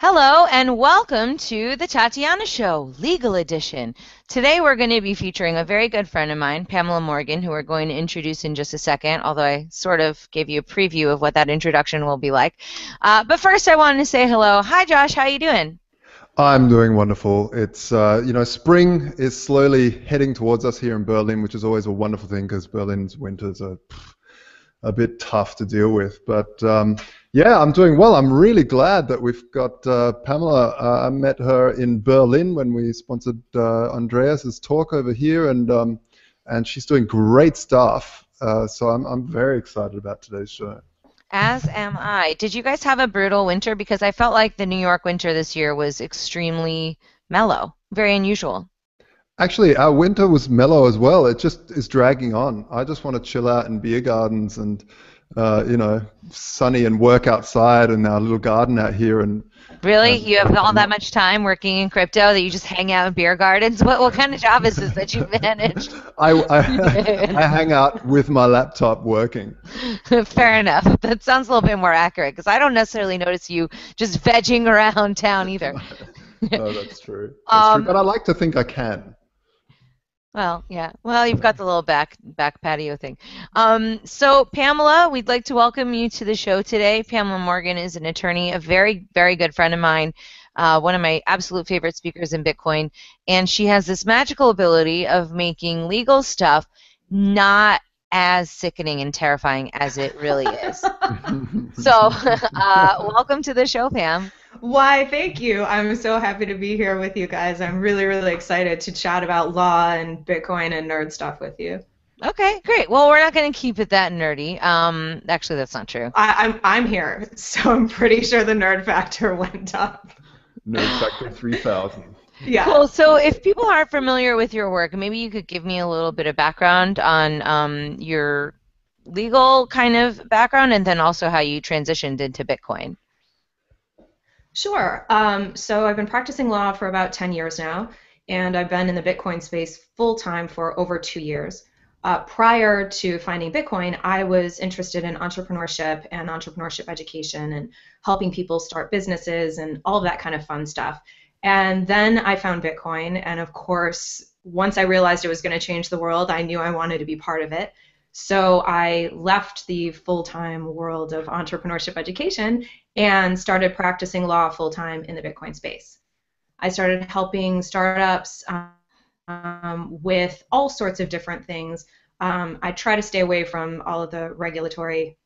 Hello and welcome to the Tatiana Show, Legal Edition. Today we're going to be featuring a very good friend of mine, Pamela Morgan, who we're going to introduce in just a second, although I sort of gave you a preview of what that introduction will be like. But first I wanted to say hello. Hi Josh, how you doing? I'm doing wonderful. It's, spring is slowly heading towards us here in Berlin, which is always a wonderful thing because Berlin's winters are a bit tough to deal with. But yeah, I'm doing well. I'm really glad that we've got Pamela. I met her in Berlin when we sponsored Andreas's talk over here, and she's doing great stuff. So I'm very excited about today's show. As am I. Did you guys have a brutal winter? Because I felt like the New York winter this year was extremely mellow, very unusual. Actually, our winter was mellow as well. It just is dragging on. I just want to chill out in beer gardens and, sunny and work outside in our little garden out here. Really? And You have all that much time working in crypto that you just hang out in beer gardens? What kind of job is this that you managed? I hang out with my laptop working. Fair enough. That sounds a little bit more accurate because I don't necessarily notice you just vegging around town either. No, that's true. That's true. But I like to think I can. Well, yeah. Well, you've got the little back patio thing. So, Pamela, we'd like to welcome you to the show today. Pamela Morgan is an attorney, a very, very good friend of mine, one of my absolute favorite speakers in Bitcoin, and she has this magical ability of making legal stuff not as sickening and terrifying as it really is. So, welcome to the show, Pam. Why, thank you. I'm so happy to be here with you guys. I'm really, really excited to chat about law and Bitcoin and nerd stuff with you. Okay, great. Well, we're not going to keep it that nerdy. Actually, that's not true. I'm here, so I'm pretty sure the nerd factor went up. Nerd factor 3000. Yeah. Cool. So if people aren't familiar with your work, maybe you could give me a little bit of background on your legal kind of background and then also how you transitioned into Bitcoin. Sure. So I've been practicing law for about 10 years now, and I've been in the Bitcoin space full-time for over 2 years. Prior to finding Bitcoin, I was interested in entrepreneurship and entrepreneurship education and helping people start businesses and all of that kind of fun stuff. And then I found Bitcoin, and of course, once I realized it was going to change the world, I knew I wanted to be part of it. So I left the full-time world of entrepreneurship education and started practicing law full-time in the Bitcoin space. I started helping startups with all sorts of different things. I try to stay away from all of the regulatory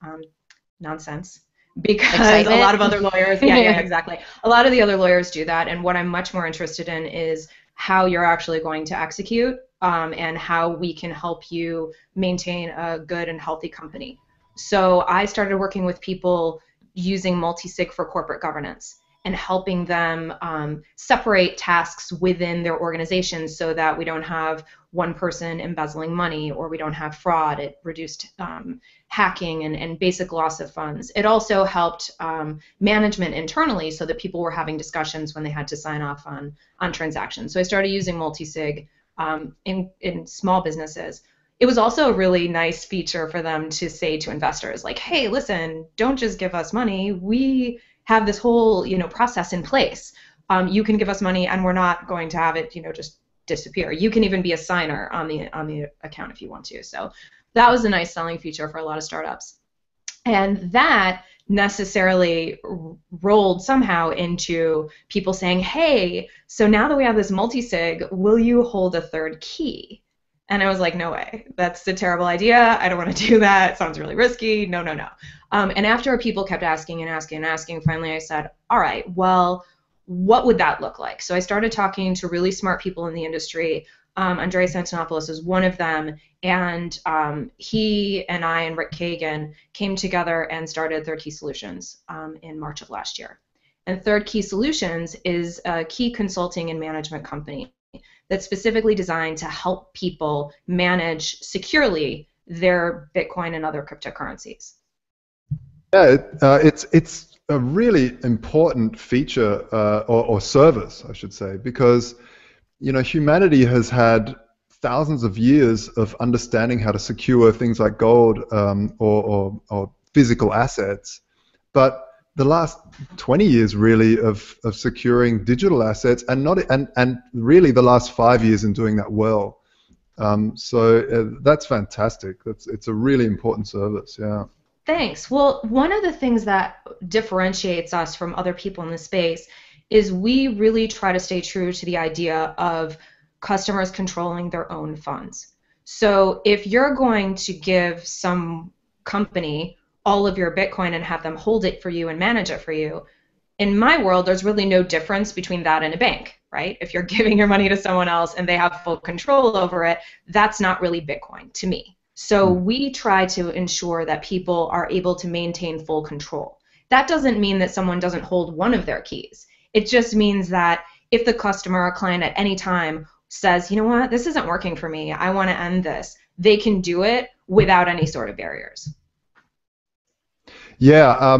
nonsense because Excitement. a lot of other lawyers, yeah, exactly. A lot of the other lawyers do that, and what I'm much more interested in is how you're actually going to execute and how we can help you maintain a good and healthy company. So I started working with people using multisig for corporate governance and helping them separate tasks within their organizations so that we don't have one person embezzling money or we don't have fraud. It reduced hacking and basic loss of funds. It also helped management internally so that people were having discussions when they had to sign off on transactions. So I started using multisig in small businesses. It was also a really nice feature for them to say to investors, like, hey, listen, don't just give us money. We have this whole, process in place. You can give us money, and we're not going to have it, just disappear. You can even be a signer on the account if you want to. So that was a nice selling feature for a lot of startups. And that necessarily rolled somehow into people saying, hey, so now that we have this multisig, will you hold a third key? And I was like, no way. That's a terrible idea. I don't want to do that. It sounds really risky. No, no, no. And after people kept asking and asking and asking, finally I said, all right, well, what would that look like? So I started talking to really smart people in the industry. Andreas Antonopoulos is one of them, and he and I and Rick Kagan came together and started Third Key Solutions in March of last year. And Third Key Solutions is a key consulting and management company that's specifically designed to help people manage securely their Bitcoin and other cryptocurrencies. Yeah, it's a really important feature or service, I should say, because humanity has had thousands of years of understanding how to secure things like gold or physical assets, but the last 20 years really of securing digital assets, and not and really the last 5 years in doing that well. So that's fantastic. It's a really important service. Yeah. Thanks. Well, one of the things that differentiates us from other people in the space is we really try to stay true to the idea of customers controlling their own funds. So if you're going to give some company all of your Bitcoin and have them hold it for you and manage it for you, in my world, there's really no difference between that and a bank, right? If you're giving your money to someone else and they have full control over it, that's not really Bitcoin to me. So we try to ensure that people are able to maintain full control. That doesn't mean that someone doesn't hold one of their keys. It just means that if the customer or client at any time says, you know what, this isn't working for me, I want to end this, they can do it without any sort of barriers. Yeah,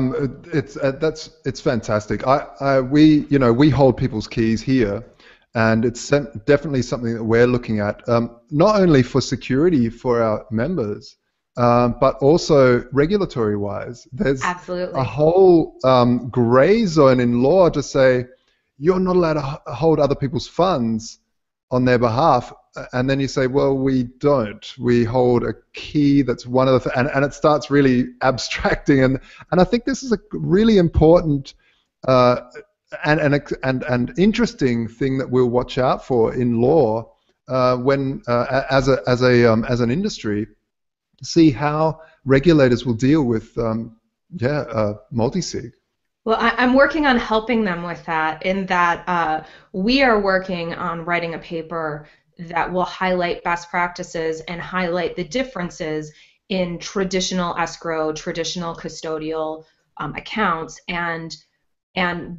it's fantastic. We hold people's keys here, and it's definitely something that we're looking at, not only for security for our members, but also regulatory-wise. There's Absolutely. a whole gray zone in law to say you're not allowed to hold other people's funds on their behalf, and then you say, well, we don't. We hold a key that's one of the and it starts really abstracting, and I think this is a really important and interesting thing that we'll watch out for in law when as an industry, to see how regulators will deal with multisig. Well, I'm working on helping them with that, in that we are working on writing a paper that will highlight best practices and highlight the differences in traditional escrow, traditional custodial accounts, and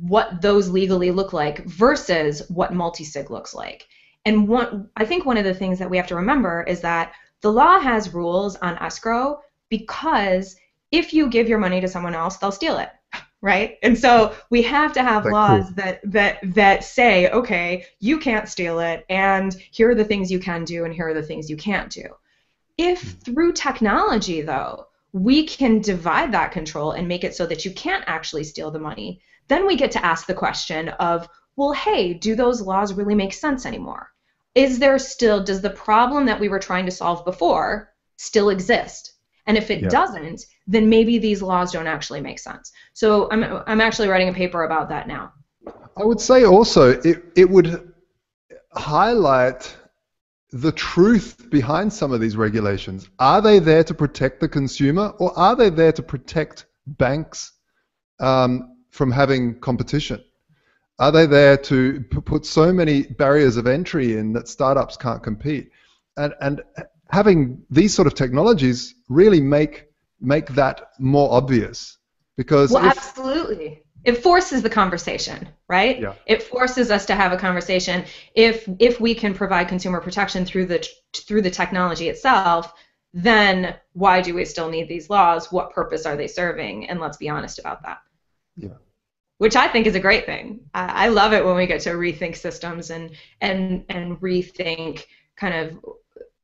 what those legally look like versus what multisig looks like. And I think one of the things that we have to remember is that the law has rules on escrow because if you give your money to someone else, they'll steal it. Right? And so we have to have laws that say, okay, you can't steal it, and here are the things you can do, and here are the things you can't do. If through technology, though, we can divide that control and make it so that you can't actually steal the money, then we get to ask the question of, well, hey, do those laws really make sense anymore? Does the problem that we were trying to solve before still exist? And if it doesn't, then maybe these laws don't actually make sense. So I'm actually writing a paper about that now. I would say also it would highlight the truth behind some of these regulations. Are they there to protect the consumer, or are they there to protect banks from having competition? Are they there to put so many barriers of entry in that startups can't compete? And having these sort of technologies really make that more obvious, because absolutely, it forces the conversation, right? Yeah. It forces us to have a conversation. If we can provide consumer protection through the technology itself, then why do we still need these laws? What purpose are they serving? And let's be honest about that. Yeah. Which I think is a great thing. I love it when we get to rethink systems and rethink kind of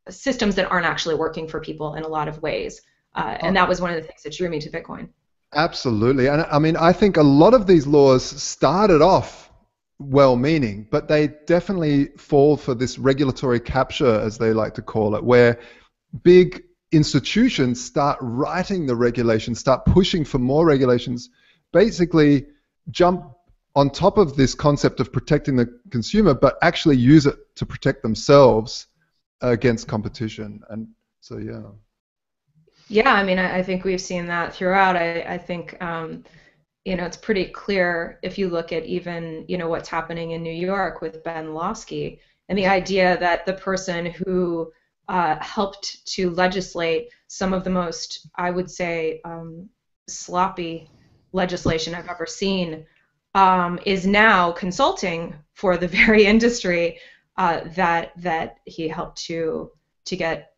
systems that aren't actually working for people in a lot of ways. And that was one of the things that drew me to Bitcoin. Absolutely. And I mean, I think a lot of these laws started off well-meaning, but they definitely fall for this regulatory capture, as they like to call it, where big institutions start writing the regulations, start pushing for more regulations, basically jump on top of this concept of protecting the consumer, but actually use it to protect themselves against competition. And so, yeah. Yeah, I mean, I think we've seen that throughout. I think, it's pretty clear if you look at even, what's happening in New York with Ben Lawsky, and the idea that the person who helped to legislate some of the most, I would say, sloppy legislation I've ever seen is now consulting for the very industry that he helped to get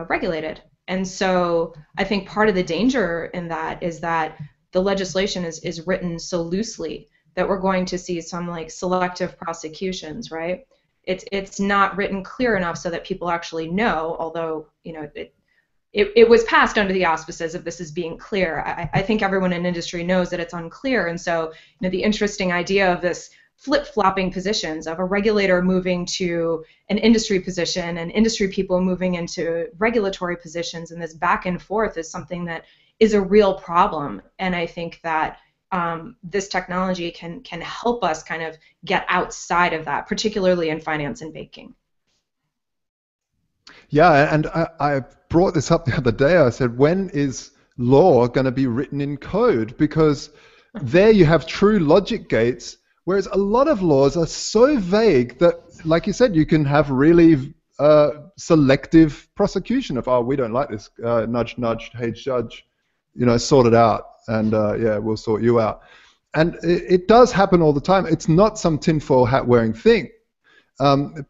regulated. And so I think part of the danger in that is that the legislation is written so loosely that we're going to see some like selective prosecutions, right? It's not written clear enough so that people actually know, although it was passed under the auspices of this as being clear. I think everyone in industry knows that it's unclear, and so the interesting idea of this flip-flopping positions of a regulator moving to an industry position and industry people moving into regulatory positions, and this back and forth is something that is a real problem. And I think that this technology can help us kind of get outside of that, particularly in finance and banking. Yeah, and I brought this up the other day. I said, when is law going to be written in code? Because there you have true logic gates, whereas a lot of laws are so vague that, like you said, you can have really selective prosecution of, oh, we don't like this, nudge, nudge, hey, judge, sort it out, and yeah, we'll sort you out. And it does happen all the time. It's not some tinfoil hat wearing thing.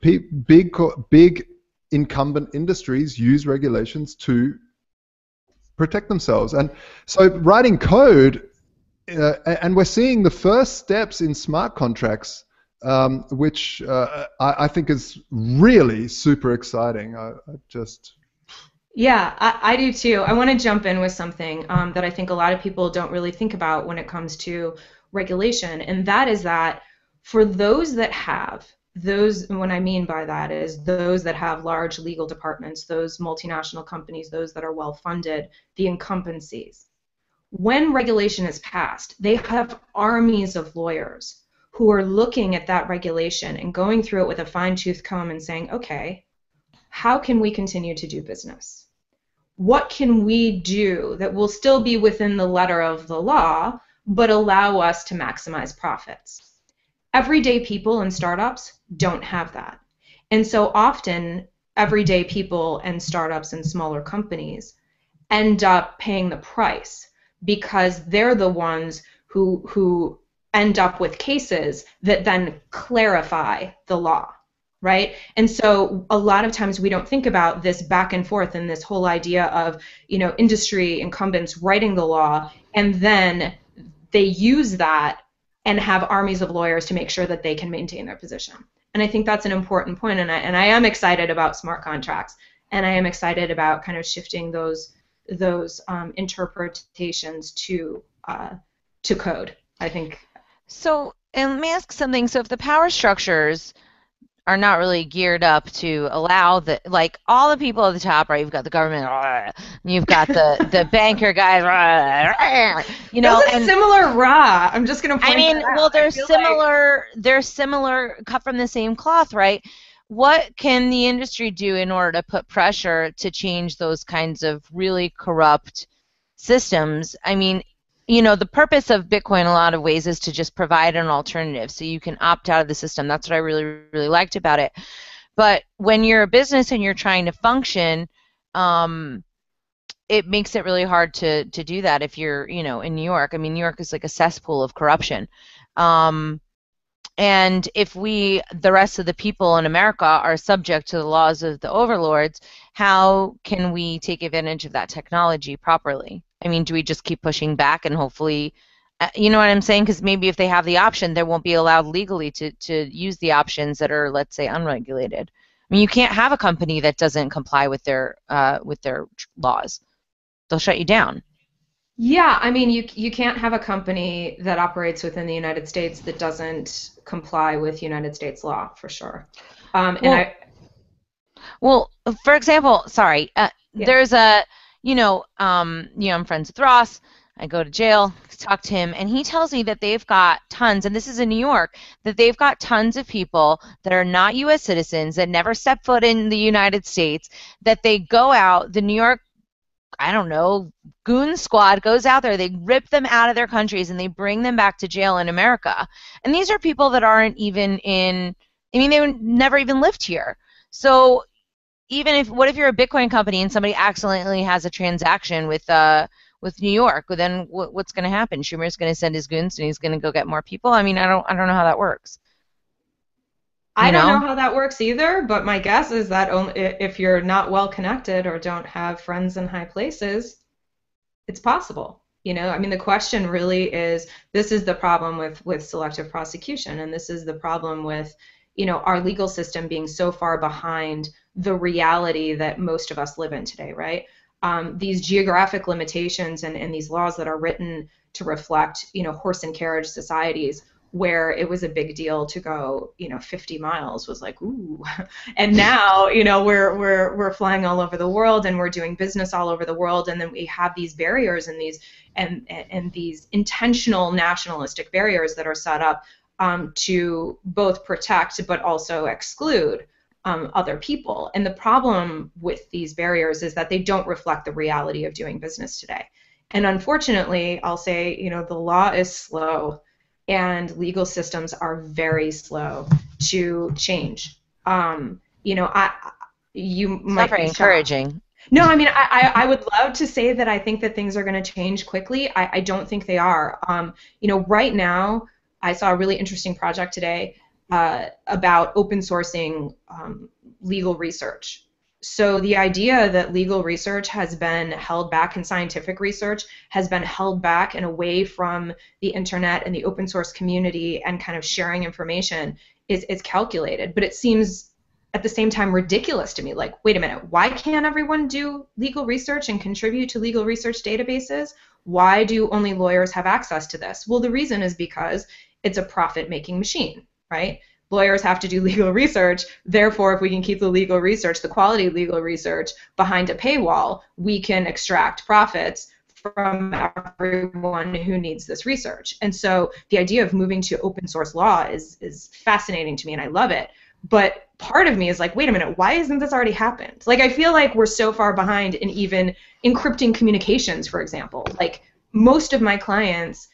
Big incumbent industries use regulations to protect themselves. And so writing code, and we're seeing the first steps in smart contracts, which I think is really super exciting. Yeah, I do too. I want to jump in with something that I think a lot of people don't really think about when it comes to regulation, and that is that for those that have what I mean by that is those that have large legal departments, those multinational companies, those that are well funded, the incumbencies. When regulation is passed, they have armies of lawyers who are looking at that regulation and going through it with a fine-tooth comb and saying, okay, how can we continue to do business? What can we do that will still be within the letter of the law, but allow us to maximize profits? Everyday people and startups don't have that. And so often, everyday people and startups and smaller companies end up paying the price because they're the ones who end up with cases that then clarify the law, right? And so a lot of times we don't think about this back and forth and this whole idea of, industry incumbents writing the law, and then they use that and have armies of lawyers to make sure that they can maintain their position. And I think that's an important point, and I am excited about smart contracts, and I am excited about kind of shifting those interpretations to code, I think. So, and let me ask something. So if the power structures are not really geared up to allow all the people at the top, right? You've got the government, you've got the banker guys, Those are similar raw. I'm just going to point that out. Well, they're similar, cut from the same cloth, right? What can the industry do in order to put pressure to change those kinds of really corrupt systems? The purpose of Bitcoin in a lot of ways is to just provide an alternative so you can opt out of the system. That's what I really, really liked about it. But when you're a business and you're trying to function, it makes it really hard to do that if you're, in New York. New York is like a cesspool of corruption. And if the rest of the people in America are subject to the laws of the overlords, how can we take advantage of that technology properly? Do we just keep pushing back and hopefully, you know what I'm saying? Because maybe if they have the option, they won't be allowed legally to use the options that are, let's say, unregulated. You can't have a company that doesn't comply with their laws. They'll shut you down. Yeah, you can't have a company that operates within the United States that doesn't comply with United States law, for sure. Well, for example, sorry, there's a, I'm friends with Ross. I go to jail, talk to him, and he tells me that they've got tons, and this is in New York, that they've got tons of people that are not U.S. citizens, that never step foot in the United States, that they go out, the New York, goon squad goes out there, they rip them out of their countries, and they bring them back to jail in America. And these are people that aren't even they never even lived here. So what if you're a Bitcoin company and somebody accidentally has a transaction with New York? Well, then what's going to happen? Schumer's going to send his goons and he's going to go get more people. I don't know how that works. I don't know how that works either, but my guess is that if you're not well connected or don't have friends in high places, it's possible. The question really is, this is the problem with selective prosecution, and this is the problem with our legal system being so far behind the reality that most of us live in today, right? these geographic limitations and these laws that are written to reflect, horse and carriage societies where it was a big deal to go, 50 miles was like, ooh. And now, we're flying all over the world and we're doing business all over the world. And then we have these barriers and these intentional nationalistic barriers that are set up to both protect but also exclude other people. And the problem with these barriers is that they don't reflect the reality of doing business today. And unfortunately, I'll say, the law is slow and legal systems are very slow to change. You might not very encouraging. No, I mean, I would love to say that I think that things are going to change quickly. I don't think they are. Right now, I saw a really interesting project today about open sourcing legal research. So the idea that legal research has been held back and scientific research has been held back and away from the internet and the open source community and kind of sharing information is calculated. But it seems at the same time ridiculous to me. Like, wait a minute, why can't everyone do legal research and contribute to legal research databases? Why do only lawyers have access to this? Well, the reason is because it's a profit-making machine, right? Lawyers have to do legal research. Therefore, if we can keep the legal research, the quality legal research, behind a paywall, we can extract profits from everyone who needs this research. And so the idea of moving to open source law is fascinating to me, and I love it. But part of me is like, wait a minute, why hasn't this already happened? Like, I feel like we're so far behind in even encrypting communications, for example. Like, most of my clients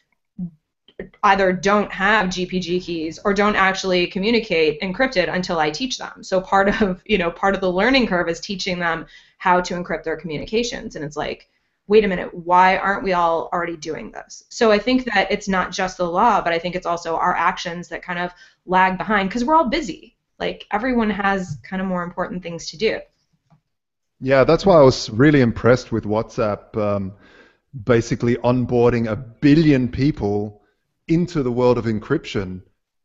either don't have GPG keys or don't actually communicate encrypted until I teach them. So part of the learning curve is teaching them how to encrypt their communications. And it's like, wait a minute, why aren't we all already doing this? So I think that it's not just the law, but I think it's also our actions that kind of lag behind because we're all busy. Like, everyone has kind of more important things to do. Yeah, that's why I was really impressed with WhatsApp basically onboarding 1 billion people into the world of encryption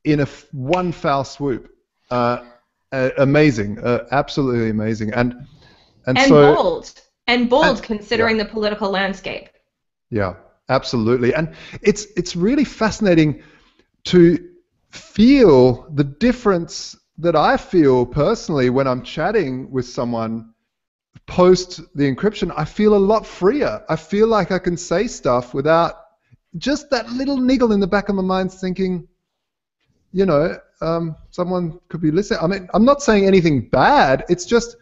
in one foul swoop. Amazing, absolutely amazing, and so bold considering the political landscape. Yeah, absolutely, and it's really fascinating to feel the difference that I feel personally when I'm chatting with someone post the encryption. I feel a lot freer. I feel like I can say stuff without just that little niggle in the back of my mind thinking, someone could be listening. I mean, I'm not saying anything bad. It's just,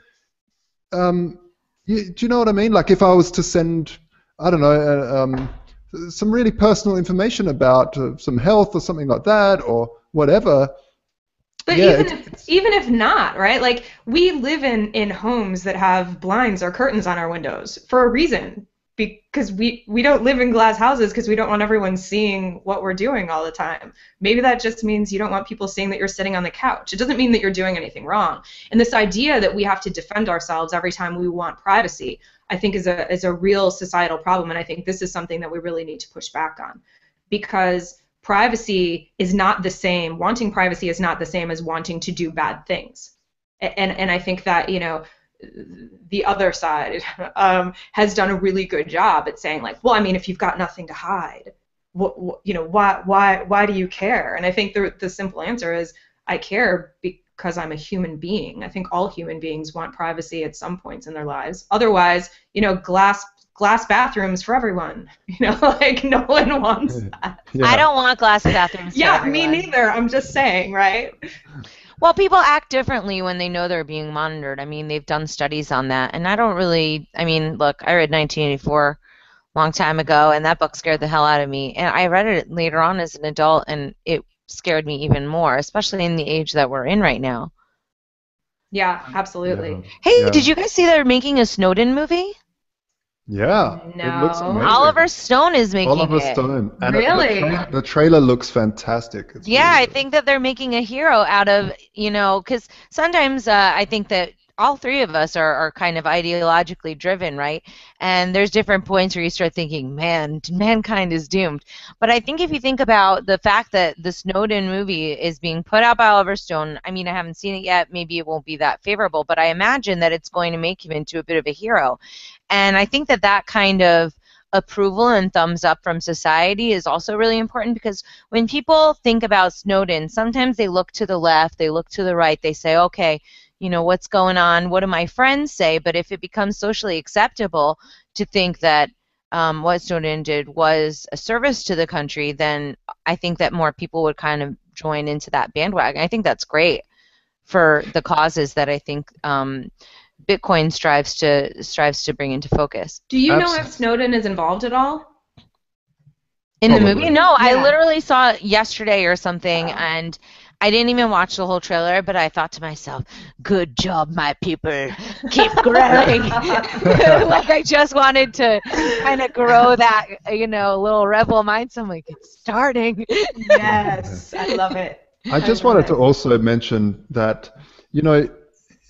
do you know what I mean? Like, if I was to send, I don't know, some really personal information about some health or something like that or whatever. But yeah, even if not, right? Like, we live in homes that have blinds or curtains on our windows for a reason. Because we don't live in glass houses because we don't want everyone seeing what we're doing all the time. Maybe that just means you don't want people seeing that you're sitting on the couch. It doesn't mean that you're doing anything wrong. And this idea that we have to defend ourselves every time we want privacy, I think is a real societal problem. And I think this is something that we really need to push back on. Because privacy is not the same. Wanting privacy is not the same as wanting to do bad things. And I think that, the other side has done a really good job at saying, like, well, I mean, if you've got nothing to hide, why do you care? And I think the simple answer is, I care because I'm a human being. I think all human beings want privacy at some points in their lives. Otherwise, glass bathrooms for everyone. Like, no one wants that. Yeah. I don't want glass bathrooms for everyone. Me neither. I'm just saying, right? Well, people act differently when they know they're being monitored. I mean, they've done studies on that. And I don't really, look, I read 1984 a long time ago, and that book scared the hell out of me. And I read it later on as an adult, and it scared me even more, especially in the age that we're in right now. Yeah, absolutely. Yeah. Hey, did you guys see they're making a Snowden movie? Yeah, no. It looks amazing. Oliver Stone is making Oliver Stone. And really? The trailer looks fantastic. It's yeah, I think that they're making a hero out of, because sometimes I think that all three of us are kind of ideologically driven, right? And there's different points where you start thinking, man, mankind is doomed. But I think if you think about the fact that the Snowden movie is being put out by Oliver Stone, I haven't seen it yet. Maybe it won't be that favorable, but I imagine that it's going to make him into a bit of a hero. And I think that that kind of approval and thumbs up from society is also really important, because when people think about Snowden, sometimes they look to the left, they look to the right, they say, okay, you know, what's going on? What do my friends say? But if it becomes socially acceptable to think that what Snowden did was a service to the country, then I think that more people would kind of join into that bandwagon. I think that's great for the causes that I think Bitcoin strives to bring into focus. Do you know if Snowden is involved at all? In the movie? No, Yeah. I literally saw it yesterday or something, and I didn't even watch the whole trailer, but I thought to myself, good job, my people. Keep growing. Like, I just wanted to kind of grow that, you know, little rebel mind. So I'm like, it's starting. Yes, I love it. I just wanted to also mention that, you know,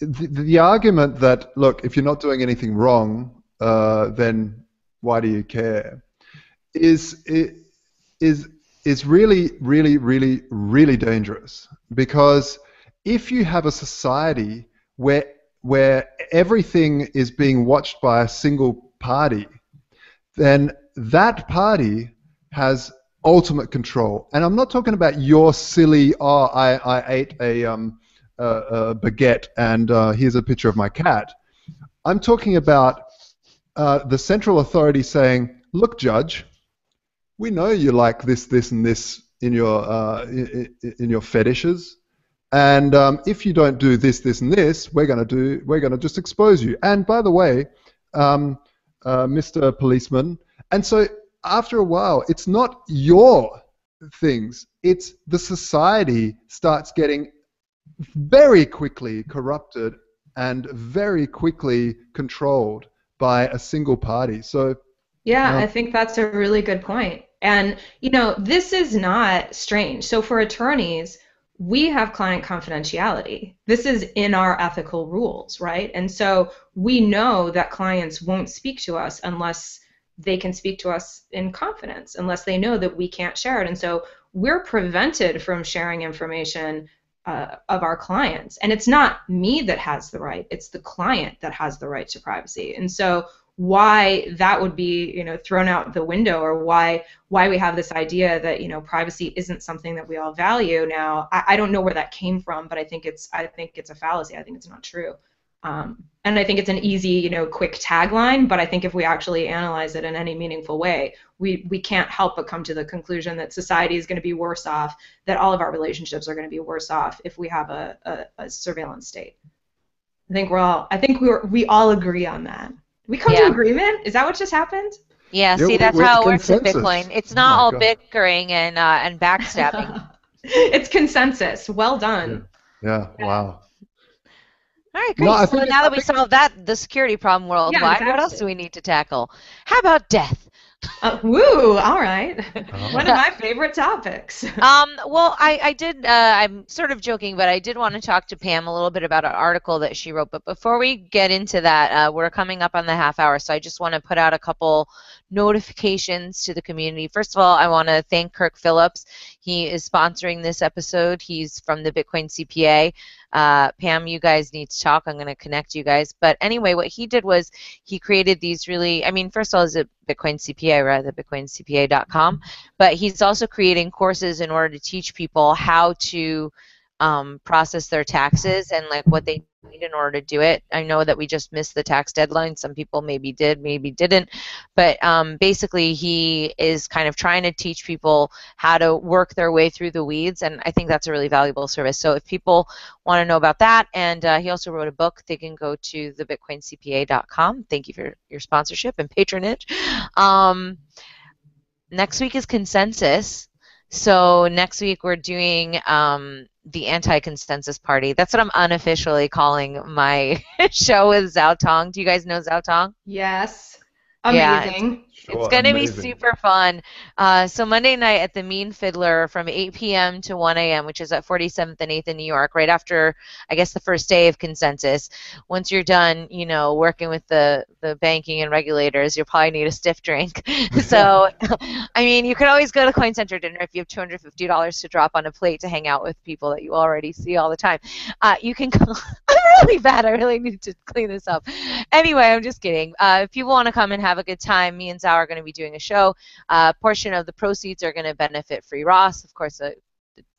the argument that, look, if you're not doing anything wrong, then why do you care, is really, really, really, really dangerous. Because if you have a society where everything is being watched by a single party, then that party has ultimate control. And I'm not talking about your silly, oh, I ate a baguette and here's a picture of my cat. I'm talking about the central authority saying, look, judge, we know you like this, this, and this in your fetishes, and if you don't do this, this, and this, we're gonna just expose you. And by the way, Mr. Policeman, and so after a while, it's not your things; it's the society starts getting very quickly corrupted and very quickly controlled by a single party. So yeah, I think that's a really good point. And, you know, this is not strange. So for attorneys, we have client confidentiality. This is in our ethical rules, right? And so we know that clients won't speak to us unless they can speak to us in confidence, unless they know that we can't share it. And so we're prevented from sharing information of our clients. And it's not me that has the right, it's the client that has the right to privacy. And so why that would be, you know, thrown out the window, or why we have this idea that, you know, privacy isn't something that we all value now, I don't know where that came from, but I think it's a fallacy. I think it's not true. And I think it's an easy, you know, quick tagline, but I think if we actually analyze it in any meaningful way, we can't help but come to the conclusion that society is going to be worse off, that all of our relationships are going to be worse off if we have a surveillance state. I think we all agree on that. We come to agreement? Is that what just happened? Yeah, see, that's how it works with Bitcoin. It's not all bickering and backstabbing. It's consensus. Well done. Yeah, wow. All right, great. No, so now that we solved the security problem worldwide, exactly. What else do we need to tackle? How about death? Woo, all right. One of my favorite topics. Well, I did, I'm sort of joking, but I did want to talk to Pam a little bit about an article that she wrote. But before we get into that, we're coming up on the half hour, so I just want to put out a couple notifications to the community. First of all, I want to thank Kirk Phillips. He is sponsoring this episode. He's from the Bitcoin CPA. Pam, you guys need to talk. I'm going to connect you guys. But anyway, what he did was he created these really, I mean, first of all, is it Bitcoin CPA, right? The bitcoincpa.com. But he's also creating courses in order to teach people how to process their taxes and like what they need in order to do it. I know that we just missed the tax deadline. Some people maybe did, maybe didn't. But basically, he is kind of trying to teach people how to work their way through the weeds, and I think that's a really valuable service. So if people want to know about that, and he also wrote a book, they can go to thebitcoincpa.com. Thank you for your sponsorship and patronage. Next week is consensus. So next week we're doing the anti-consensus party. That's what I'm unofficially calling my show with Zhao Tong. Do you guys know Zhao Tong? Yes. Amazing. It's Sure, going to be amazing. super fun. So Monday night at the Mean Fiddler from 8 p.m. to 1 a.m., which is at 47th and 8th in New York, right after, I guess, the first day of consensus. Once you're done, working with the banking and regulators, you'll probably need a stiff drink. So, I mean, you could always go to Coin Center dinner if you have $250 to drop on a plate to hang out with people that you already see all the time. You can go. I'm really bad. I really need to clean this up. Anyway, I'm just kidding. If people want to come and have a good time, me and Zao are going to be doing a show. A portion of the proceeds are going to benefit Free Ross, of course, a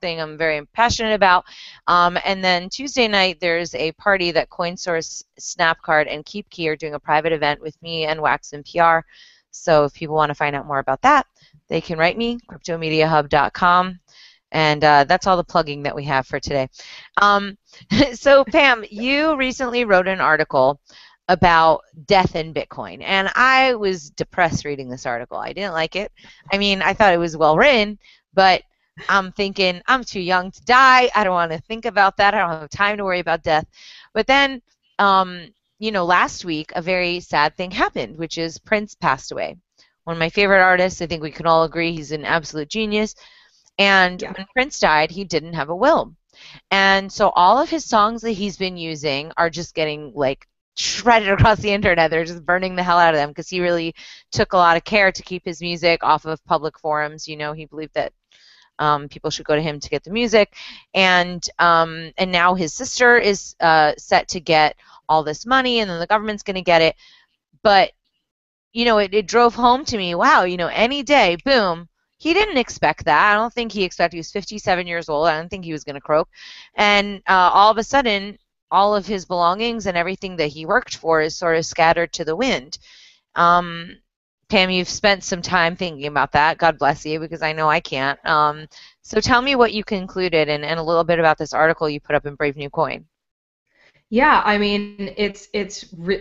thing I'm very passionate about. And then Tuesday night, there's a party that CoinSource, Snapcard, and KeepKey are doing a private event with me and Wax and PR. So if people want to find out more about that, they can write me, cryptomediahub.com. And that's all the plugging that we have for today. So Pam, you recently wrote an article about death in Bitcoin, and I was depressed reading this article. I didn't like it. I mean, I thought it was well written, but I'm thinking I'm too young to die. I don't want to think about that. I don't have time to worry about death. But then, last week a very sad thing happened, which is Prince passed away. One of my favorite artists. I think we can all agree he's an absolute genius. And Yeah. when Prince died, he didn't have a will. And so all of his songs that he's been using are just getting like shredded across the internet. They're just burning the hell out of them because he really took a lot of care to keep his music off of public forums. He believed that people should go to him to get the music. And now his sister is set to get all this money, and then the government's going to get it. But it drove home to me, wow, any day, boom. He didn't expect that. I don't think he expected. He was 57 years old. I don't think he was going to croak. And all of a sudden, all of his belongings and everything that he worked for is sort of scattered to the wind. Pam, you've spent some time thinking about that. God bless you, because I know I can't. So tell me what you concluded and a little bit about this article you put up in Brave New Coin. Yeah, I mean,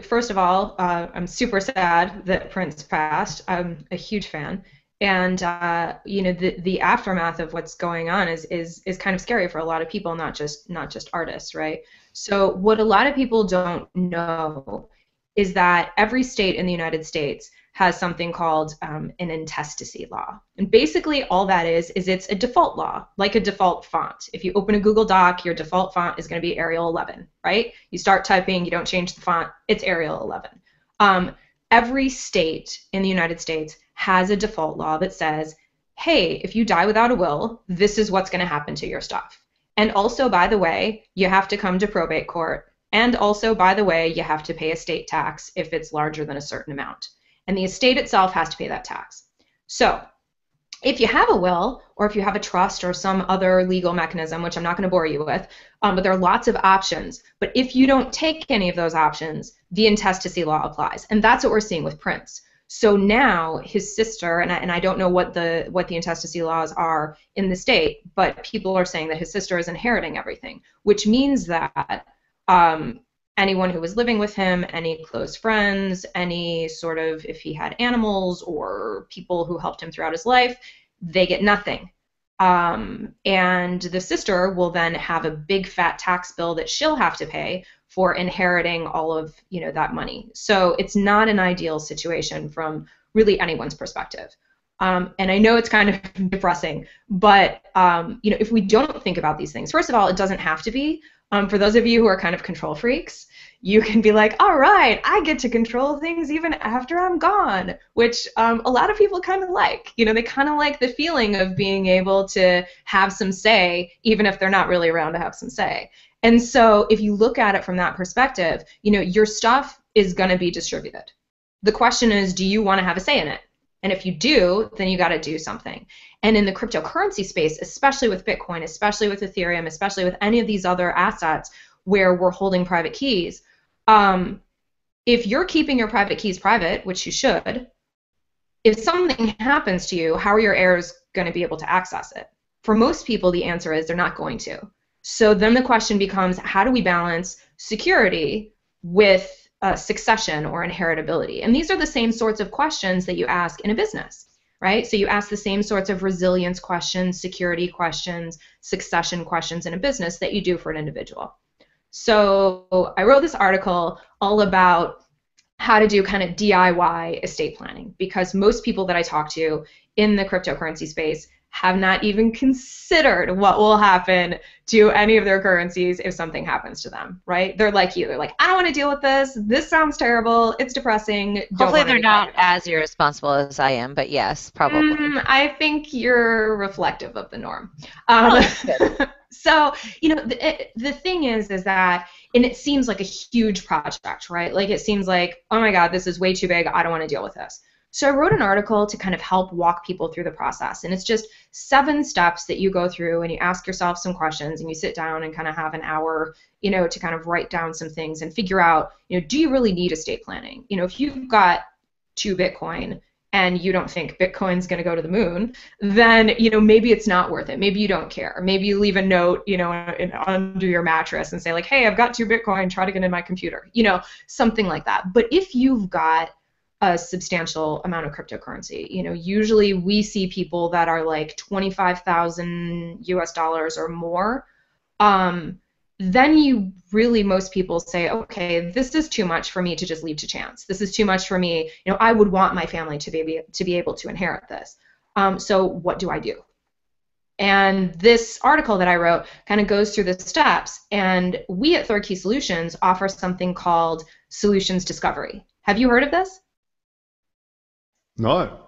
first of all, I'm super sad that Prince passed. I'm a huge fan, and the aftermath of what's going on is kind of scary for a lot of people, not just artists, right? So what a lot of people don't know is that every state in the United States has something called an intestacy law. And basically all that is it's a default law, like a default font. If you open a Google Doc, your default font is going to be Arial 11, right? You start typing, you don't change the font, it's Arial 11. Every state in the United States has a default law that says, hey, if you die without a will, this is what's going to happen to your stuff. And also, by the way, you have to come to probate court. And also, by the way, you have to pay estate tax if it's larger than a certain amount. And the estate itself has to pay that tax. So if you have a will, or if you have a trust or some other legal mechanism, which I'm not going to bore you with, but there are lots of options. But if you don't take any of those options, the intestacy law applies. And that's what we're seeing with Prince. So now his sister, and I don't know what the intestacy laws are in the state, but people are saying that his sister is inheriting everything, which means that anyone who was living with him, any close friends, any sort of, if he had animals or people who helped him throughout his life, they get nothing. And the sister will then have a big fat tax bill that she'll have to pay for inheriting all of that money. So it's not an ideal situation from really anyone's perspective. And I know it's kind of depressing, but if we don't think about these things, first of all, it doesn't have to be. For those of you who are kind of control freaks, you can be like, all right, I get to control things even after I'm gone, which a lot of people kind of like. They kind of like the feeling of being able to have some say, even if they're not really around to have some say. And so if you look at it from that perspective, your stuff is going to be distributed. The question is, do you want to have a say in it? And if you do, then you got to do something. And in the cryptocurrency space, especially with Bitcoin, especially with Ethereum, especially with any of these other assets where we're holding private keys, if you're keeping your private keys private, which you should, if something happens to you, how are your heirs going to be able to access it? For most people, the answer is they're not going to. So then the question becomes, how do we balance security with succession or inheritability? And these are the same sorts of questions that you ask in a business, right? So you ask the same sorts of resilience questions, security questions, succession questions in a business that you do for an individual. So I wrote this article all about how to do kind of DIY estate planning, because most people that I talk to in the cryptocurrency space have not even considered what will happen to any of their currencies if something happens to them, right? They're like you. They're like, I don't want to deal with this. This sounds terrible. It's depressing. Hopefully they're not as irresponsible as I am, but yes, probably. I think you're reflective of the norm. So, the thing is that, and it seems like a huge project, right? Like it seems like, oh my God, this is way too big. I don't want to deal with this. So I wrote an article to kind of help walk people through the process. And it's just 7 steps that you go through, and you ask yourself some questions, and you sit down and kind of have an hour, to kind of write down some things and figure out, do you really need estate planning? If you've got 2 Bitcoin and you don't think Bitcoin's going to go to the moon, then, maybe it's not worth it. Maybe you don't care. Maybe you leave a note, under your mattress and say like, hey, I've got 2 Bitcoin, try to get in my computer, something like that. But if you've got a substantial amount of cryptocurrency, usually we see people that are like 25,000 US dollars or more, then most people say, okay, this is too much for me to just leave to chance. This is too much for me. I would want my family to be able to inherit this. So what do I do? And this article that I wrote kind of goes through the steps. And we at Third Key Solutions offer something called Solutions Discovery. Have you heard of this? No,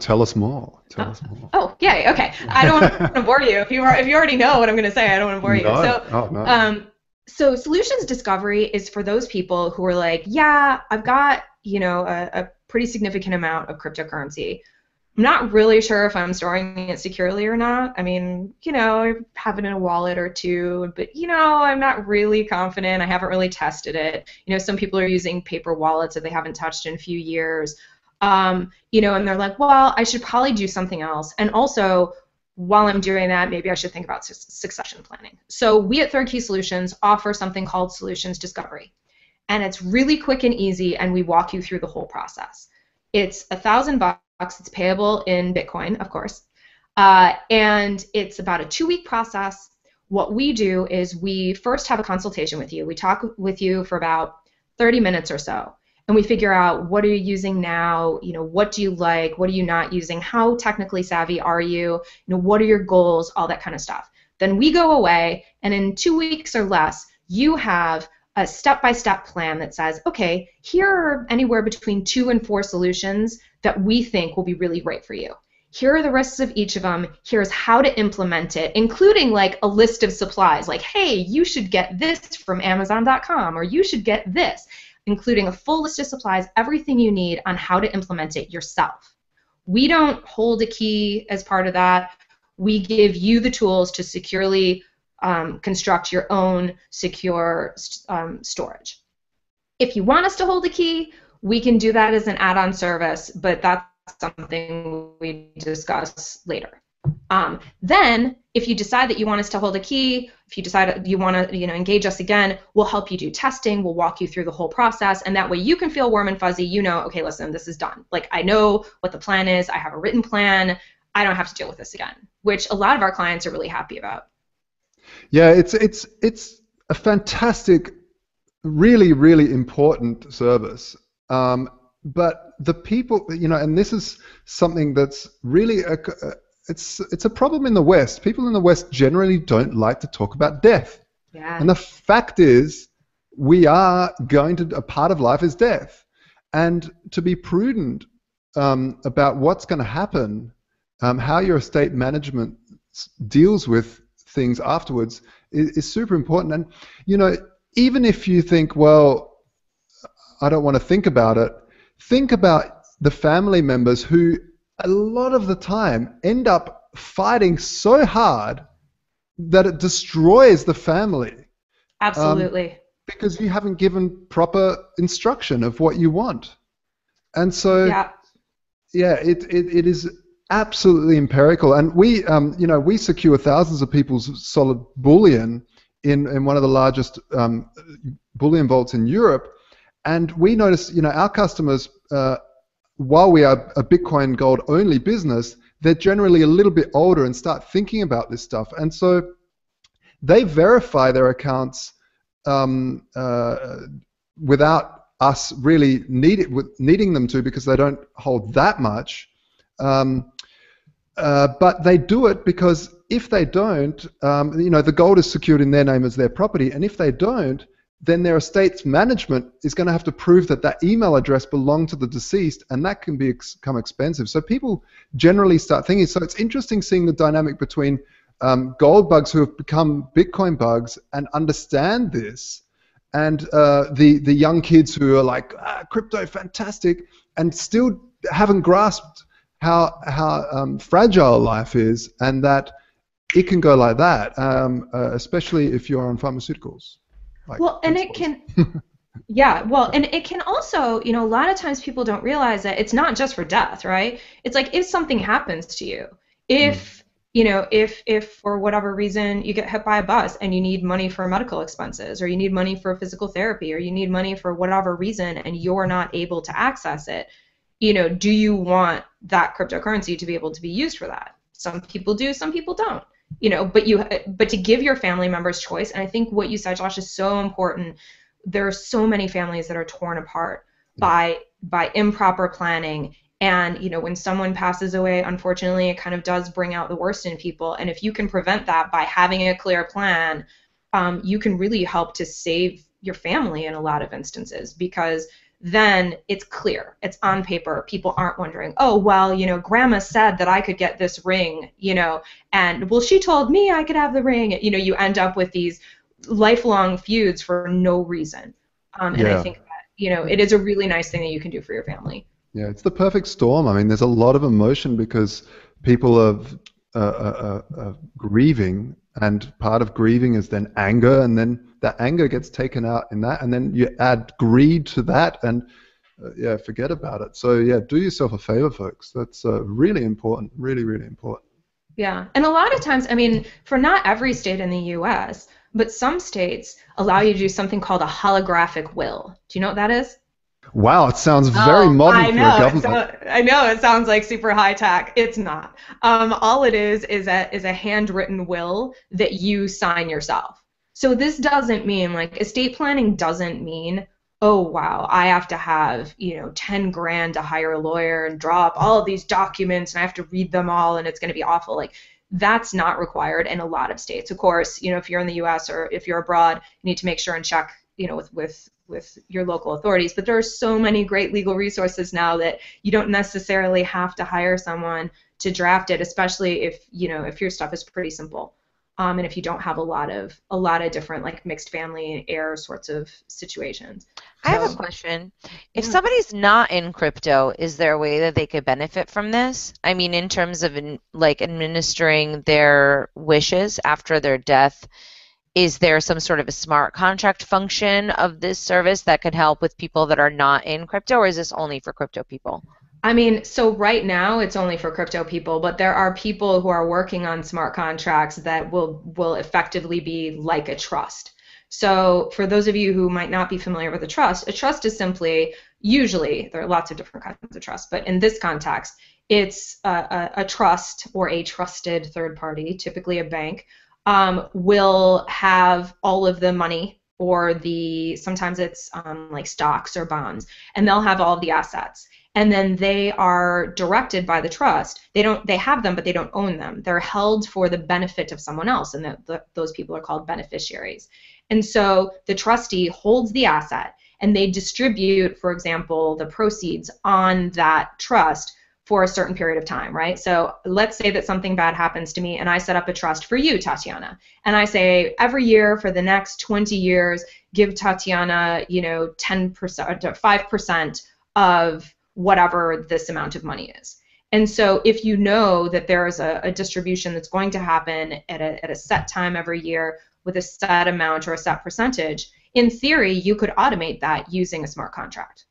tell us more. Tell us more. Oh, yay, okay. I don't want to bore you. If you already know what I'm going to say, I don't want to bore you. No. So Solutions Discovery is for those people who are like, yeah, I've got, a pretty significant amount of cryptocurrency. I'm not really sure if I'm storing it securely or not. I mean, I have it in a wallet or 2, but, I'm not really confident. I haven't really tested it. Some people are using paper wallets that they haven't touched in a few years. And they're like, well, I should probably do something else. And also, while I'm doing that, maybe I should think about succession planning. So we at Third Key Solutions offer something called Solutions Discovery. And it's really quick and easy, and we walk you through the whole process. It's $1,000. It's payable in Bitcoin, of course. And it's about a 2-week process. What we do is we first have a consultation with you. We talk with you for about 30 minutes or so. And we figure out, what are you using now? What do you like? What are you not using? How technically savvy are you? What are your goals? All that kind of stuff. Then we go away, and in 2 weeks or less, you have a step-by-step plan that says, okay, here are anywhere between 2 and 4 solutions that we think will be really great for you. Here are the risks of each of them. Here's how to implement it, including like a list of supplies. Like, hey, you should get this from Amazon.com, or you should get this, including a full list of supplies, everything you need on how to implement it yourself. We don't hold a key as part of that. We give you the tools to securely construct your own secure storage. If you want us to hold a key, we can do that as an add-on service, but that's something we discuss later. Then, if you decide that you want us to hold a key, if you decide you want to engage us again, we'll help you do testing, we'll walk you through the whole process, and that way you can feel warm and fuzzy, okay, listen, this is done. Like, I know what the plan is, I have a written plan, I don't have to deal with this again, which a lot of our clients are really happy about. Yeah, it's a fantastic, really, really important service. But the people, and this is something that's really it's a problem in the West. People in the West generally don't like to talk about death. Yeah. And the fact is, a part of life is death. And to be prudent about what's going to happen, how your estate management deals with things afterwards is super important. And, even if you think, well, I don't want to think about it, think about the family members who a lot of the time end up fighting so hard that it destroys the family. Absolutely. Because you haven't given proper instruction of what you want. And so, it is absolutely empirical. And we secure thousands of people's solid bullion in one of the largest bullion vaults in Europe. And we notice, our customers, while we are a Bitcoin gold only business, they're generally a little bit older and start thinking about this stuff. And so they verify their accounts without us really needing them to, because they don't hold that much. But they do it because if they don't, the gold is secured in their name as their property, and if they don't, then their estate's management is going to have to prove that that email address belonged to the deceased, and that can become expensive. So people generally start thinking. So it's interesting seeing the dynamic between gold bugs who have become Bitcoin bugs and understand this, and the young kids who are like, crypto, fantastic, and still haven't grasped how fragile life is, and that it can go like that, especially if you're on pharmaceuticals. Well, and it can, yeah, well, and it can also, a lot of times people don't realize that it's not just for death, right? It's like if something happens to you, if for whatever reason you get hit by a bus and you need money for medical expenses, or you need money for physical therapy, or you need money for whatever reason and you're not able to access it, do you want that cryptocurrency to be able to be used for that? Some people do, some people don't. But to give your family members choice, and I think what you said, Josh, is so important. There are so many families that are torn apart by improper planning, and when someone passes away, unfortunately, it kind of does bring out the worst in people. And if you can prevent that by having a clear plan, you can really help to save your family in a lot of instances, because then it's clear, it's on paper. People aren't wondering, oh, well, grandma said that I could get this ring, and well, she told me I could have the ring. You end up with these lifelong feuds for no reason. And I think that, it is a really nice thing that you can do for your family. Yeah, it's the perfect storm. I mean, there's a lot of emotion because people are grieving, and part of grieving is then anger, and then that anger gets taken out in that, and then you add greed to that, and forget about it. So do yourself a favor, folks. That's really important, really, really important. Yeah, and a lot of times, I mean, for not every state in the U.S., but some states allow you to do something called a holographic will. Do you know what that is? Wow, it sounds very modern for a government. I know it sounds like super high tech. It's not. All it is a handwritten will that you sign yourself. So this doesn't mean, like, estate planning doesn't mean, oh wow, I have to have 10 grand to hire a lawyer and draw up all of these documents and I have to read them all and it's going to be awful. Like, that's not required in a lot of states. Of course, if you're in the U.S. or if you're abroad, you need to make sure and check with your local authorities. But there are so many great legal resources now that you don't necessarily have to hire someone to draft it, especially if your stuff is pretty simple. And if you don't have a lot of different, like, mixed family heir sorts of situations. I have a question. If somebody's not in crypto, is there a way that they could benefit from this? I mean, in terms of administering their wishes after their death, is there some sort of a smart contract function of this service that could help with people that are not in crypto, or is this only for crypto people? I mean, so right now it's only for crypto people, but there are people who are working on smart contracts that will effectively be like a trust. So for those of you who might not be familiar with a trust is simply, usually, there are lots of different kinds of trusts, but in this context, it's a trust or a trusted third party, typically a bank, will have all of the money, or sometimes it's like stocks or bonds, and they'll have all of the assets. And then they are directed by the trust. They have them, but they don't own them. They're held for the benefit of someone else, and those people are called beneficiaries. And so the trustee holds the asset, and they distribute, for example, the proceeds on that trust for a certain period of time, right? So let's say that something bad happens to me, and I set up a trust for you, Tatiana, and I say every year for the next 20 years, give Tatiana, 10% to 5% of whatever this amount of money is. And so if you know that there is a distribution that's going to happen at a set time every year with a set amount or a set percentage, in theory, you could automate that using a smart contract.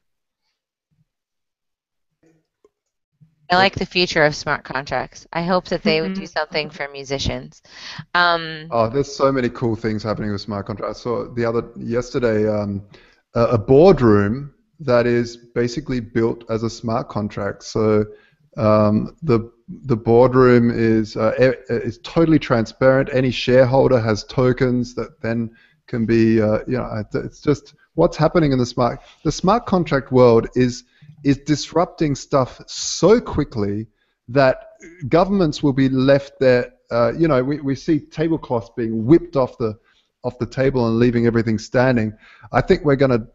I like the future of smart contracts. I hope that they would do something for musicians. There's so many cool things happening with smart contracts. I saw yesterday a boardroom that is basically built as a smart contract. So the boardroom is totally transparent. Any shareholder has tokens that then can be, it's just what's happening in the smart contract world is disrupting stuff so quickly that governments will be left there. We see tablecloths being whipped off the table and leaving everything standing. I think we're going to,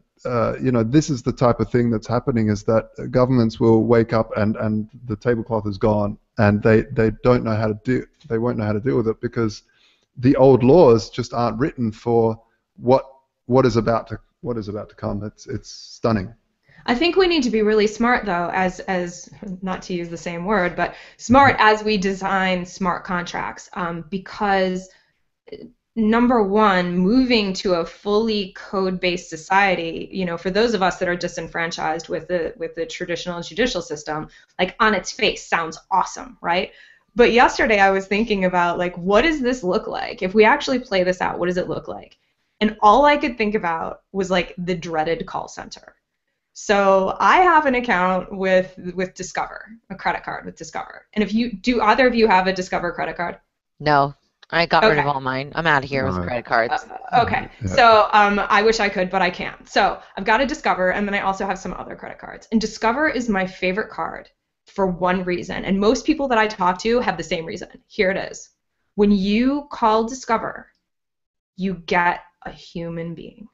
this is the type of thing that's happening, is that governments will wake up and the tablecloth is gone, and they don't know how to they won't know how to deal with it, because the old laws just aren't written for what is about to come. It's stunning. I think we need to be really smart, though, as not to use the same word, but smart as we design smart contracts, because number one, moving to a fully code-based society, for those of us that are disenfranchised with the traditional judicial system, like on its face sounds awesome, right? But yesterday I was thinking about, like, what does this look like? If we actually play this out, what does it look like? And all I could think about was, like, the dreaded call center. So I have an account with Discover, a credit card with Discover. And do either of you have a Discover credit card? No, I got rid of all mine. I'm out of here with credit cards. Okay, so I wish I could, but I can't. So I've got a Discover, and then I also have some other credit cards. And Discover is my favorite card for one reason, and most people that I talk to have the same reason. Here it is. When you call Discover, you get a human being.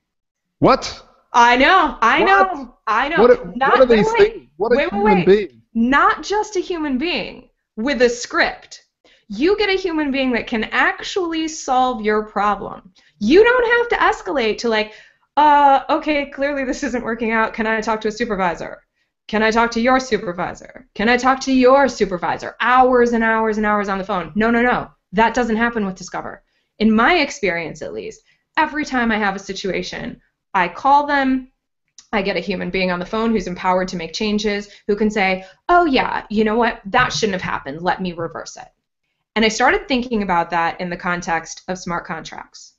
What? I know. What are these things? What a human being? Not just a human being with a script. You get a human being that can actually solve your problem. You don't have to escalate to, like, okay, clearly this isn't working out. Can I talk to a supervisor? Can I talk to your supervisor? Can I talk to your supervisor? Hours and hours and hours on the phone. No. That doesn't happen with Discover. In my experience, at least, every time I have a situation, I call them, I get a human being on the phone who's empowered to make changes, who can say, oh yeah, you know what, that shouldn't have happened, let me reverse it. And I started thinking about that in the context of smart contracts.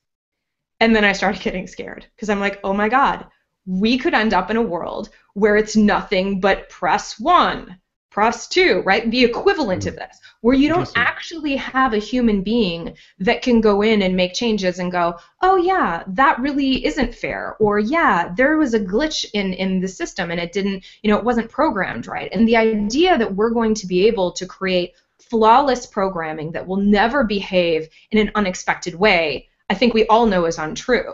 And then I started getting scared, because I'm like, oh my God, we could end up in a world where it's nothing but press 1, press 2, right? The equivalent of this, where you don't actually have a human being that can go in and make changes and go, oh yeah, that really isn't fair, or yeah, there was a glitch in the system and it didn't, it wasn't programmed right. And the idea that we're going to be able to create flawless programming that will never behave in an unexpected way, I think we all know is untrue.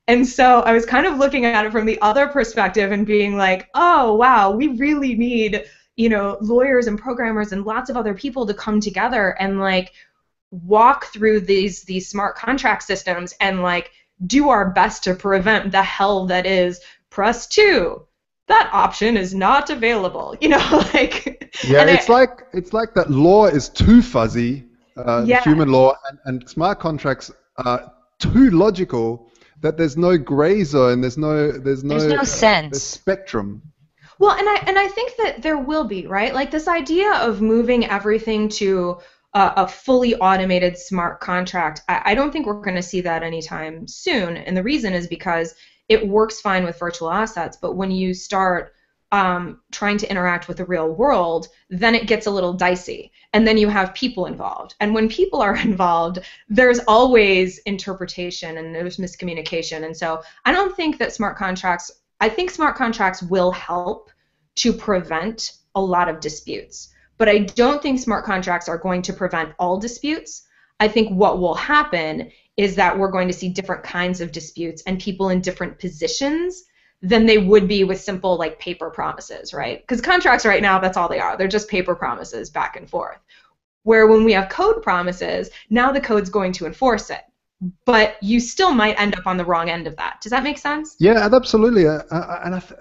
And so I was kind of looking at it from the other perspective and being like, oh wow, we really need, lawyers and programmers and lots of other people to come together and, like, walk through these smart contract systems and, like, do our best to prevent the hell that is press 2. That option is not available. Like. Yeah, it's like that law is too fuzzy, human law, and smart contracts are too logical that there's no gray zone. There's no sense. There's spectrum. Well, and I think that there will be, right? Like, this idea of moving everything to a fully automated smart contract, I don't think we're going to see that anytime soon. And the reason is because it works fine with virtual assets, but when you start trying to interact with the real world, then it gets a little dicey. And then you have people involved. And when people are involved, there's always interpretation and there's miscommunication. And so I don't think that I think smart contracts will help to prevent a lot of disputes. But I don't think smart contracts are going to prevent all disputes. I think what will happen is that we're going to see different kinds of disputes and people in different positions than they would be with simple, like, paper promises, right? Because contracts right now, that's all they are. They're just paper promises back and forth. Where when we have code promises, now the code's going to enforce it. But you still might end up on the wrong end of that. Does that make sense? Yeah, absolutely.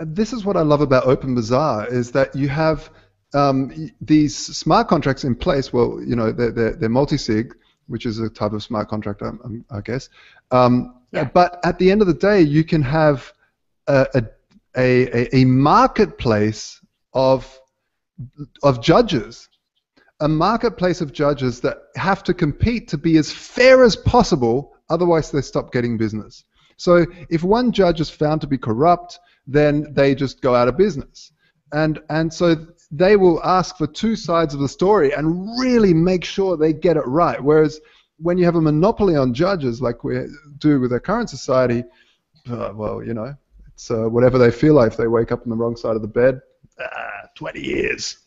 This is what I love about Open Bazaar, is that you have these smart contracts in place. Well, they're multisig, which is a type of smart contract, I guess. But at the end of the day, you can have a marketplace of judges. A marketplace of judges that have to compete to be as fair as possible, otherwise they stop getting business. So if one judge is found to be corrupt, then they just go out of business. And so they will ask for two sides of the story and really make sure they get it right. Whereas when you have a monopoly on judges, like we do with our current society, well, you know, it's whatever they feel like. If they wake up on the wrong side of the bed, 20 years.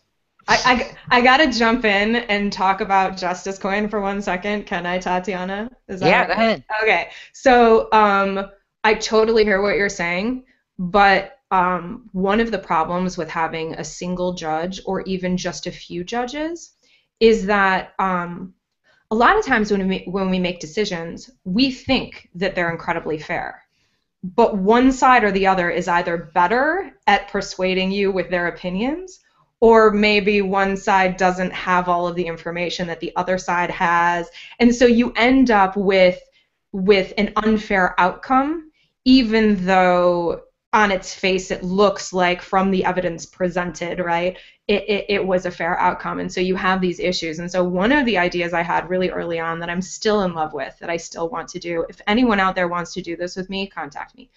I gotta jump in and talk about Justice Coin for 1 second. Can I, Tatiana? Is that Yeah, go ahead. Okay. So I totally hear what you're saying, but one of the problems with having a single judge or even just a few judges is that a lot of times when we make decisions, we think that they're incredibly fair. But one side or the other is either better at persuading you with their opinions, or maybe one side doesn't have all of the information that the other side has. And so you end up with an unfair outcome, even though on its face it looks like from the evidence presented, right, it was a fair outcome. And so you have these issues. And so one of the ideas I had really early on that I'm still in love with, that I still want to do, if anyone out there wants to do this with me, contact me.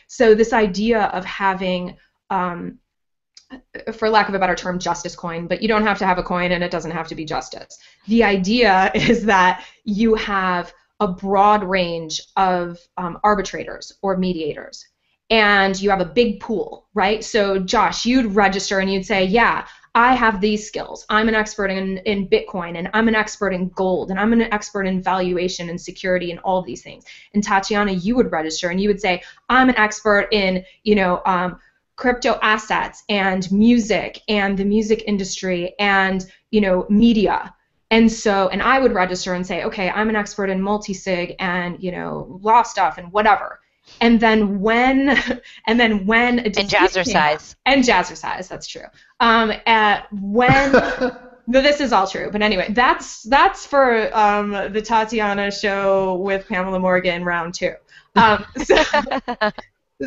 So this idea of having, for lack of a better term, justice coin, but you don't have to have a coin and it doesn't have to be justice. The idea is that you have a broad range of arbitrators or mediators, and you have a big pool, right? So Josh, you'd register and you'd say, yeah, I have these skills. I'm an expert in Bitcoin, and I'm an expert in gold, and I'm an expert in valuation and security and all of these things. And Tatiana, you would register and you would say, I'm an expert in, crypto assets and music and the music industry and, media. And I would register and say, okay, I'm an expert in multisig and, law stuff and whatever. And then when a jazzercise. And jazzercise, that's true. No, this is all true. But anyway, that's for the Tatiana show with Pamela Morgan round 2.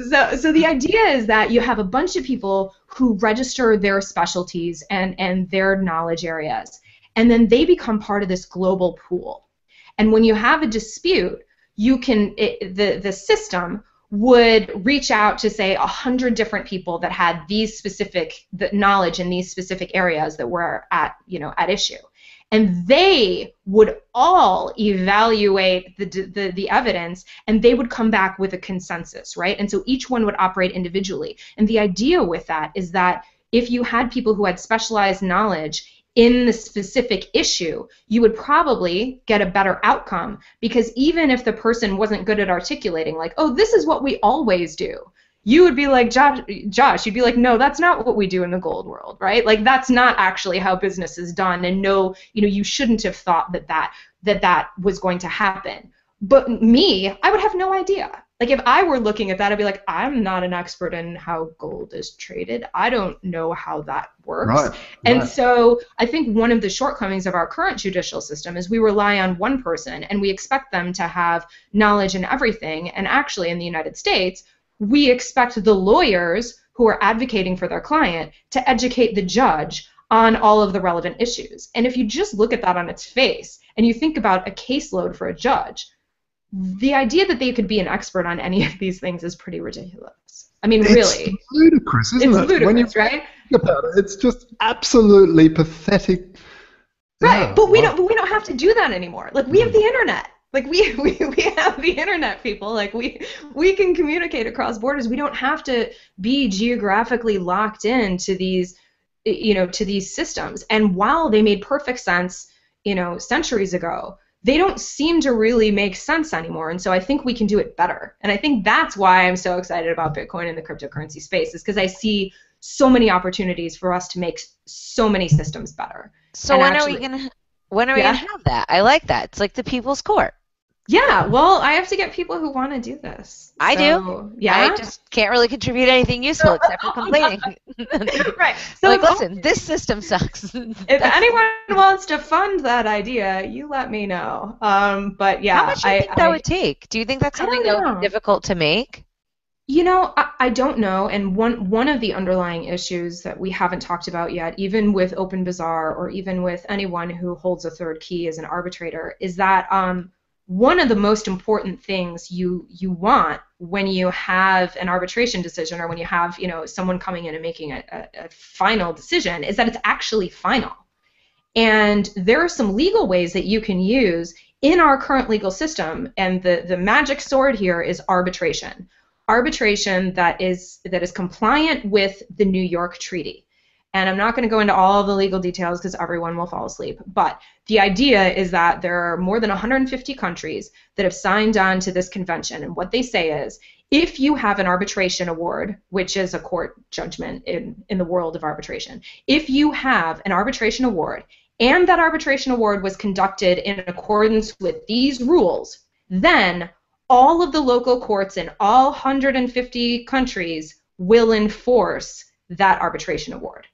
So the idea is that you have a bunch of people who register their specialties and their knowledge areas, and then they become part of this global pool. And when you have a dispute, the system would reach out to, say, 100 different people that had these specific knowledge in these specific areas that were at issue. And they would all evaluate the evidence, and they would come back with a consensus, right? And so each one would operate individually. And the idea with that is that if you had people who had specialized knowledge in the specific issue, you would probably get a better outcome, because even if the person wasn't good at articulating, like, oh, this is what we always do, you would be like, Josh, you'd be like, no, that's not what we do in the gold world, right? Like, that's not actually how business is done, and no, you shouldn't have thought that was going to happen. But me, I would have no idea. Like, if I were looking at that, I'd be like, I'm not an expert in how gold is traded. I don't know how that works. Right. And so I think one of the shortcomings of our current judicial system is we rely on one person, and we expect them to have knowledge in everything. And actually, in the United States, we expect the lawyers who are advocating for their client to educate the judge on all of the relevant issues. And if you just look at that on its face, and you think about a caseload for a judge, the idea that they could be an expert on any of these things is pretty ridiculous. I mean, really. It's ludicrous, isn't it? It's ludicrous, when you right? Think about it, it's just absolutely pathetic. Right, but we don't have to do that anymore. Like, we have the internet. Like, we have the internet, people. Like, we can communicate across borders. We don't have to be geographically locked in to these, to these systems. And while they made perfect sense, centuries ago, they don't seem to really make sense anymore. And so I think we can do it better. And I think that's why I'm so excited about Bitcoin and the cryptocurrency space, is because I see so many opportunities for us to make so many systems better. So when are we gonna have that? I like that. It's like the people's court. Yeah, well, I have to get people who want to do this. I do. Yeah. I just can't really contribute anything useful except for complaining. Right. So like, listen, this system sucks. If anyone wants to fund that idea, you let me know. But yeah. How much do you think that would take? Do you think that's something that would be difficult to make? I don't know. And one of the underlying issues that we haven't talked about yet, even with Open Bazaar or even with anyone who holds a third key as an arbitrator, is that one of the most important things you want when you have an arbitration decision, or when you have someone coming in and making a final decision, is that it's actually final. And there are some legal ways that you can use in our current legal system, and the magic sword here is arbitration. Arbitration that is compliant with the New York Treaty. And I'm not going to go into all the legal details because everyone will fall asleep. But the idea is that there are more than 150 countries that have signed on to this convention. And what they say is, if you have an arbitration award, which is a court judgment in the world of arbitration, if you have an arbitration award and that arbitration award was conducted in accordance with these rules, then all of the local courts in all 150 countries will enforce that arbitration award.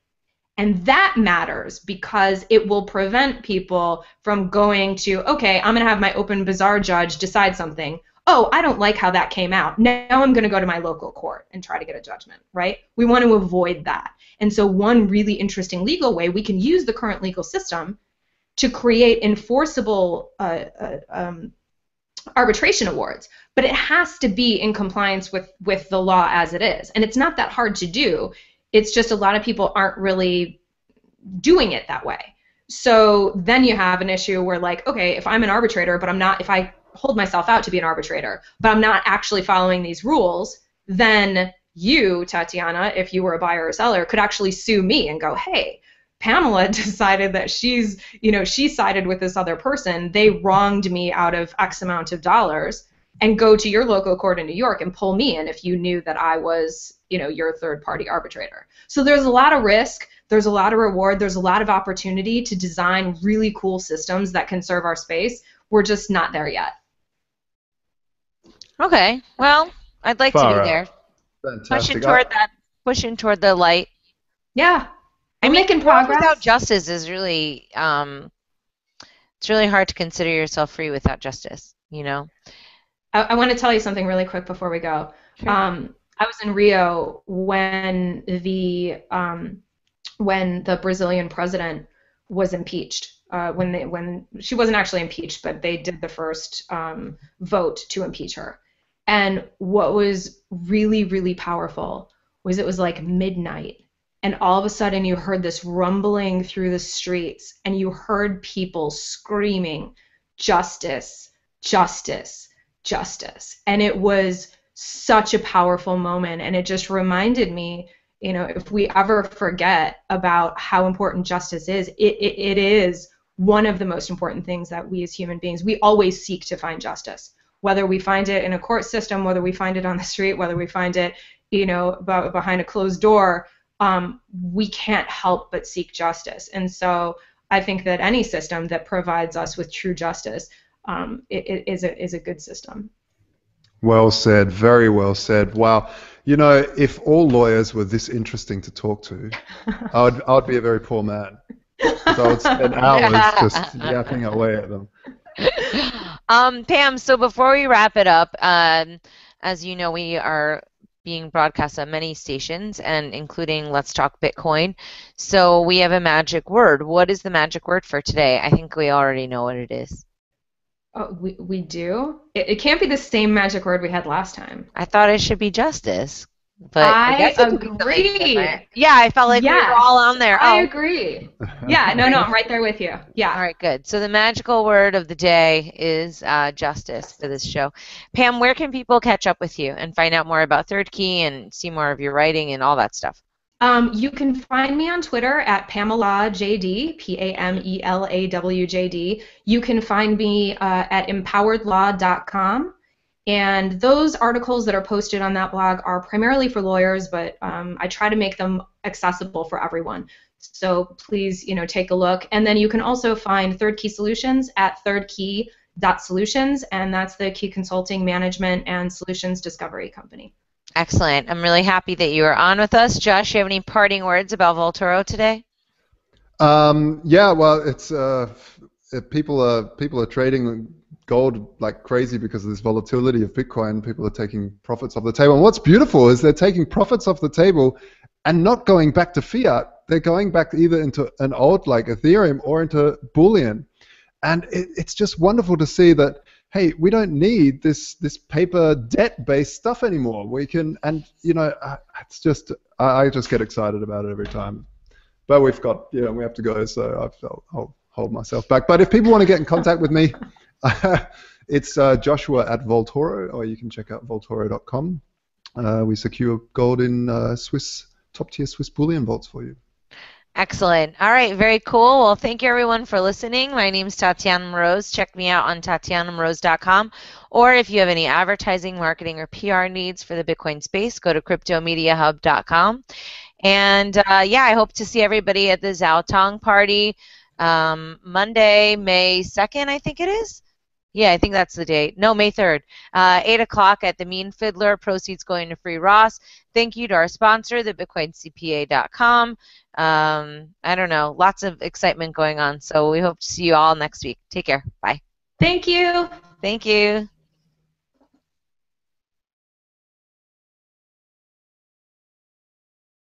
And that matters because it will prevent people from going to, okay, I'm going to have my open bazaar judge decide something. Oh, I don't like how that came out. Now I'm going to go to my local court and try to get a judgment, right? We want to avoid that. And so one really interesting legal way we can use the current legal system to create enforceable arbitration awards, but it has to be in compliance with the law as it is. And it's not that hard to do. It's just a lot of people aren't really doing it that way. So then you have an issue where, like, okay, if I'm an arbitrator, but I'm not, if I hold myself out to be an arbitrator, but I'm not actually following these rules, then you, Tatiana, if you were a buyer or seller, could actually sue me and go, hey, Pamela decided that she sided with this other person. They wronged me out of X amount of dollars, and go to your local court in New York and pull me in if you knew that I was, your third-party arbitrator. So there's a lot of risk, there's a lot of reward, there's a lot of opportunity to design really cool systems that can serve our space. We're just not there yet. Okay, well, I'd like to be there. Fantastic. Pushing toward the light. Yeah. I'm making progress. Without justice is really, it's really hard to consider yourself free without justice, I want to tell you something really quick before we go. Sure. I was in Rio when the Brazilian president was impeached. When she wasn't actually impeached, but they did the first vote to impeach her. And what was really, really powerful was it was like midnight, and all of a sudden you heard this rumbling through the streets, and you heard people screaming, "Justice, justice, justice." And it was such a powerful moment, and it just reminded me, if we ever forget about how important justice is, it is one of the most important things that we as human beings, we always seek to find justice. Whether we find it in a court system, whether we find it on the street, whether we find it, behind a closed door, we can't help but seek justice. And so I think that any system that provides us with true justice is a good system. Well said, very well said. Wow. If all lawyers were this interesting to talk to, I'd be a very poor man. Because I would spend hours just yapping away at them. Pam, so before we wrap it up, as you know, we are being broadcast on many stations, and including Let's Talk Bitcoin. So we have a magic word. What is the magic word for today? I think we already know what it is. Oh, we do? It can't be the same magic word we had last time. I thought it should be justice. But I guess agree. Yeah, I felt like we were all on there. I agree. Yeah, no, I'm right there with you. Yeah. All right, good. So the magical word of the day is justice for this show. Pam, where can people catch up with you and find out more about Third Key and see more of your writing and all that stuff? You can find me on Twitter at Pamela JD, PamelawJD. You can find me at empoweredlaw.com. And those articles that are posted on that blog are primarily for lawyers, but I try to make them accessible for everyone. So please, take a look. And then you can also find Third Key Solutions at thirdkey.solutions, and that's the key consulting, management, and solutions discovery company. Excellent. I'm really happy that you are on with us. Josh, you have any parting words about Vaultoro today? Yeah, well, it's people are trading gold like crazy because of this volatility of Bitcoin. People are taking profits off the table. And what's beautiful is they're taking profits off the table and not going back to fiat. They're going back either into an alt like Ethereum or into bullion. And it's just wonderful to see that, hey, we don't need this paper debt-based stuff anymore. We can, and it's just, I just get excited about it every time. But we've got, we have to go, so I'll hold myself back. But if people want to get in contact with me, It's Joshua at Voltoro, or you can check out voltoro.com. We secure gold in top-tier Swiss bullion vaults for you. Excellent. All right, very cool. Well, thank you everyone for listening. My name's Tatiana Moroz. Check me out on tatianamoroz.com. Or if you have any advertising, marketing, or PR needs for the Bitcoin space, go to cryptomediahub.com. And yeah, I hope to see everybody at the Zhaotong party Monday, May 2nd, I think it is. Yeah, I think that's the date. No, May 3rd. 8 o'clock at the Mean Fiddler, proceeds going to Free Ross. Thank you to our sponsor, the BitcoinCPA.com. I don't know, lots of excitement going on. So we hope to see you all next week. Take care. Bye. Thank you. Thank you.